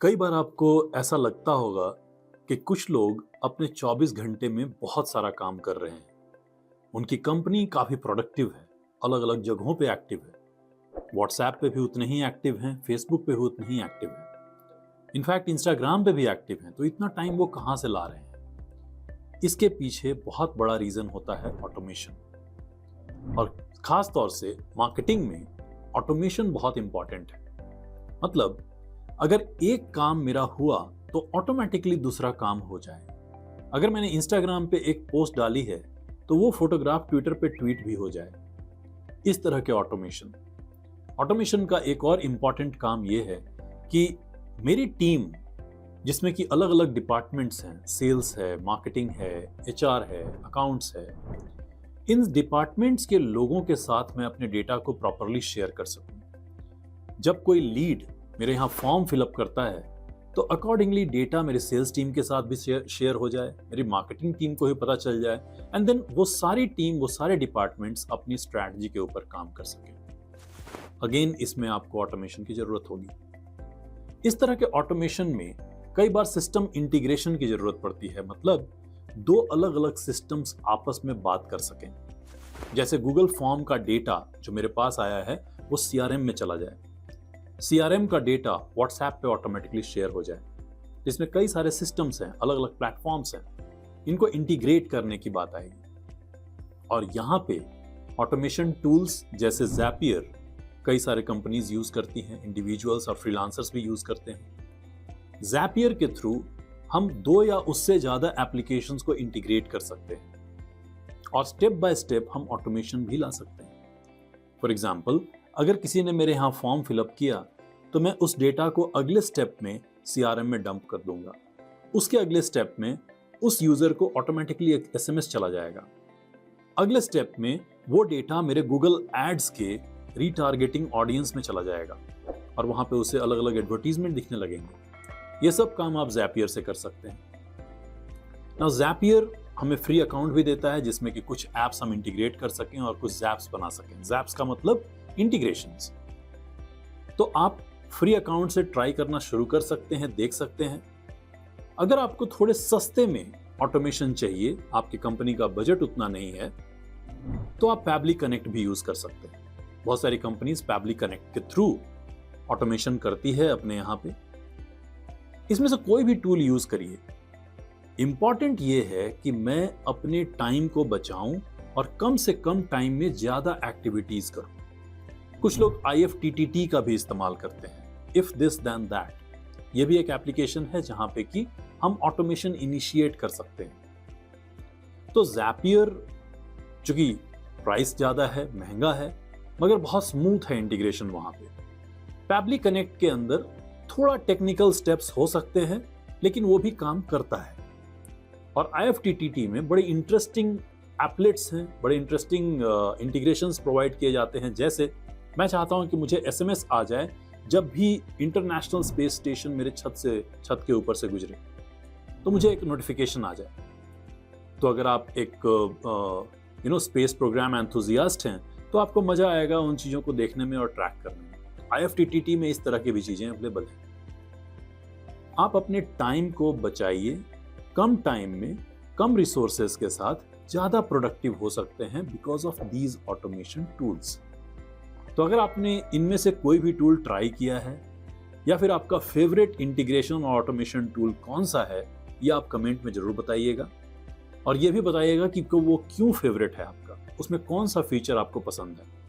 कई बार आपको ऐसा लगता होगा कि कुछ लोग अपने 24 घंटे में बहुत सारा काम कर रहे हैं। उनकी कंपनी काफी प्रोडक्टिव है, अलग-अलग जगहों पे एक्टिव है। व्हाट्सएप पे भी उतने ही एक्टिव हैं, फेसबुक पे भी उतने ही एक्टिव हैं। इनफैक्ट इंस्टाग्राम पे भी एक्टिव हैं, तो इतना टाइम वो कहाँ से ला रहे हैं? इसके पीछे बहुत बड़ा रीजन होता है ऑटोमेशन। और खास तौर से मार्केटिंग में ऑटोमेशन बहुत इंपॉर्टेंट है। मतलब अगर एक काम मेरा हुआ तो ऑटोमेटिकली दूसरा काम हो जाए। अगर मैंने इंस्टाग्राम पे एक पोस्ट डाली है तो वो फोटोग्राफ ट्विटर पे ट्वीट भी हो जाए। इस तरह के ऑटोमेशन ऑटोमेशन का एक और इंपॉर्टेंट काम ये है कि मेरी टीम, जिसमें कि अलग अलग डिपार्टमेंट्स हैं, सेल्स है, मार्केटिंग है, एचआर है, अकाउंट्स है, इन डिपार्टमेंट्स के लोगों के साथ मैं अपने डेटा को प्रॉपरली शेयर कर सकूं। जब कोई लीड मेरे यहाँ फॉर्म फिलअप करता है तो अकॉर्डिंगली डेटा मेरे सेल्स टीम के साथ भी शेयर हो जाए, मेरी मार्केटिंग टीम को भी पता चल जाए, एंड देन वो सारी टीम, वो सारे डिपार्टमेंट्स अपनी स्ट्रैटेजी के ऊपर काम कर सके। अगेन इसमें आपको ऑटोमेशन की जरूरत होगी। इस तरह के ऑटोमेशन में कई बार सिस्टम इंटीग्रेशन की जरूरत पड़ती है। मतलब दो अलग अलग सिस्टम्स आपस में बात कर सकें। जैसे गूगल फॉर्म का डेटा जो मेरे पास आया है वो सीआरएम में चला जाए, सीआरएम का डेटा व्हाट्सएप पे ऑटोमेटिकली शेयर हो जाए। इसमें कई सारे सिस्टम्स हैं, अलग अलग प्लेटफॉर्म्स हैं, इनको इंटीग्रेट करने की बात आएगी। और यहाँ पे ऑटोमेशन टूल्स जैसे ज़ैपियर कई सारे कंपनीज यूज करती हैं, इंडिविजुअल्स और फ्रीलांसर्स भी यूज करते हैं। ज़ैपियर के थ्रू हम दो या उससे ज्यादा एप्लीकेशंस को इंटीग्रेट कर सकते हैं और स्टेप बाय स्टेप हम ऑटोमेशन भी ला सकते हैं। फॉर एग्जाम्पल, अगर किसी ने मेरे यहाँ फॉर्म फिलअप किया तो मैं उस डेटा को अगले स्टेप में सीआरएम में डंप कर दूंगा। उसके अगले स्टेप में उस यूजर को ऑटोमेटिकली एक एसएमएस चला जाएगा। अगले स्टेप में वो डेटा मेरे गूगल एड्स के रीटारगेटिंग ऑडियंस में चला जाएगा और वहां पे उसे अलग अलग एडवर्टीजमेंट दिखने लगेंगे। ये सब काम आप ज़ैपियर से कर सकते हैं। नाउ ज़ैपियर हमें फ्री अकाउंट भी देता है जिसमें कि कुछ एप्स हम इंटीग्रेट कर सकें और कुछ ज़ैप्स बना सकें। ज़ैप्स का मतलब इंटीग्रेशंस। तो आप फ्री अकाउंट से ट्राई करना शुरू कर सकते हैं, देख सकते हैं। अगर आपको थोड़े सस्ते में ऑटोमेशन चाहिए, आपकी कंपनी का बजट उतना नहीं है, तो आप पैबली कनेक्ट भी यूज कर सकते हैं। बहुत सारी कंपनीज पैबली कनेक्ट के थ्रू ऑटोमेशन करती है अपने यहाँ पे। इसमें से कोई भी टूल यूज करिए। इंपॉर्टेंट ये है कि मैं अपने टाइम को बचाऊं और कम से कम टाइम में ज्यादा एक्टिविटीज करूं। कुछ लोग IFTTT का भी इस्तेमाल करते हैं, इफ दिस देन दैट। ये भी एक एप्लीकेशन है जहां पे कि हम ऑटोमेशन इनिशिएट कर सकते हैं। तो ज़ैपियर चूंकि प्राइस ज्यादा है, महंगा है, मगर बहुत स्मूथ है इंटीग्रेशन वहां पे। पैबली कनेक्ट के अंदर थोड़ा टेक्निकल स्टेप्स हो सकते हैं, लेकिन वो भी काम करता है। और IFTTT में बड़े इंटरेस्टिंग एप्लेट्स हैं, बड़े इंटरेस्टिंग इंटीग्रेशंस प्रोवाइड किए जाते हैं। जैसे मैं चाहता हूं कि मुझे SMS आ जाए जब भी इंटरनेशनल स्पेस स्टेशन मेरे छत के ऊपर से गुजरे, तो मुझे एक नोटिफिकेशन आ जाए। तो अगर आप एक स्पेस प्रोग्राम एंथुजियास्ट हैं तो आपको मजा आएगा उन चीजों को देखने में और ट्रैक करने में। IFTTT में इस तरह की भी चीजें अवेलेबल हैं। आप अपने टाइम को बचाइए, कम टाइम में कम रिसोर्सेज के साथ ज्यादा प्रोडक्टिव हो सकते हैं because of these automation tools. तो अगर आपने इनमें से कोई भी टूल ट्राई किया है या फिर आपका फेवरेट इंटीग्रेशन और ऑटोमेशन टूल कौन सा है, ये आप कमेंट में जरूर बताइएगा। और ये भी बताइएगा कि वो क्यों फेवरेट है आपका, उसमें कौन सा फीचर आपको पसंद है।